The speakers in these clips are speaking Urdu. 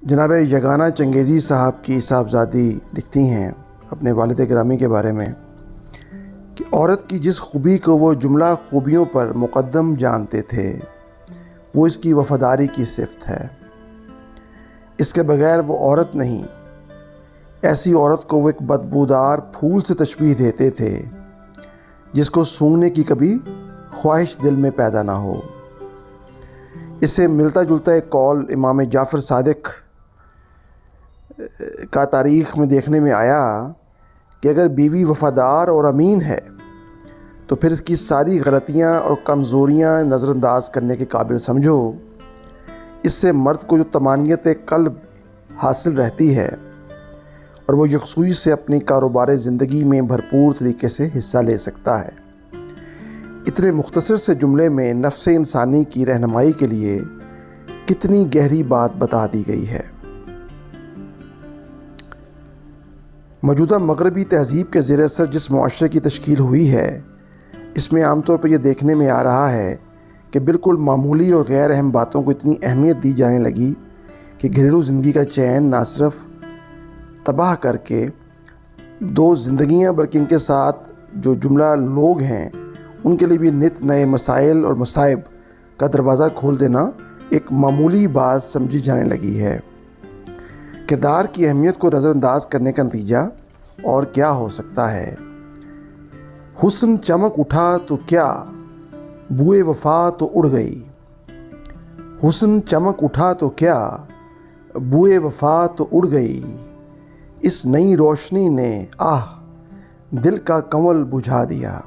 جناب یگانہ چنگیزی صاحب کی صاحبزادی لکھتی ہیں اپنے والد گرامی کے بارے میں کہ عورت کی جس خوبی کو وہ جملہ خوبیوں پر مقدم جانتے تھے وہ اس کی وفاداری کی صفت ہے۔ اس کے بغیر وہ عورت نہیں۔ ایسی عورت کو وہ ایک بدبودار پھول سے تشبیہ دیتے تھے جس کو سونگھنے کی کبھی خواہش دل میں پیدا نہ ہو۔ اس سے ملتا جلتا ایک قول امام جعفر صادق کا تاریخ میں دیکھنے میں آیا کہ اگر بیوی وفادار اور امین ہے تو پھر اس کی ساری غلطیاں اور کمزوریاں نظر انداز کرنے کے قابل سمجھو۔ اس سے مرد کو جو طمانینت قلب حاصل رہتی ہے اور وہ یکسوئی سے اپنی کاروبار زندگی میں بھرپور طریقے سے حصہ لے سکتا ہے۔ اتنے مختصر سے جملے میں نفس انسانی کی رہنمائی کے لیے کتنی گہری بات بتا دی گئی ہے۔ موجودہ مغربی تہذیب کے زیر اثر جس معاشرے کی تشکیل ہوئی ہے اس میں عام طور پر یہ دیکھنے میں آ رہا ہے کہ بالکل معمولی اور غیر اہم باتوں کو اتنی اہمیت دی جانے لگی کہ گھریلو زندگی کا چین نہ صرف تباہ کر کے دو زندگیاں بلکہ ان کے ساتھ جو جملہ لوگ ہیں ان کے لیے بھی نت نئے مسائل اور مصائب کا دروازہ کھول دینا ایک معمولی بات سمجھی جانے لگی ہے۔ کردار کی اہمیت کو نظر انداز کرنے کا نتیجہ اور کیا ہو سکتا ہے؟ حسن چمک اٹھا تو کیا، بوئے وفا تو اڑ گئی۔ حسن چمک اٹھا تو کیا، بوئے وفا تو اڑ گئی۔ اس نئی روشنی نے دل کا کنول بجھا دیا۔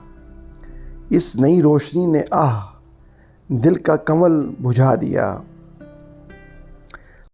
اس نئی روشنی نے دل کا کنول بجھا دیا۔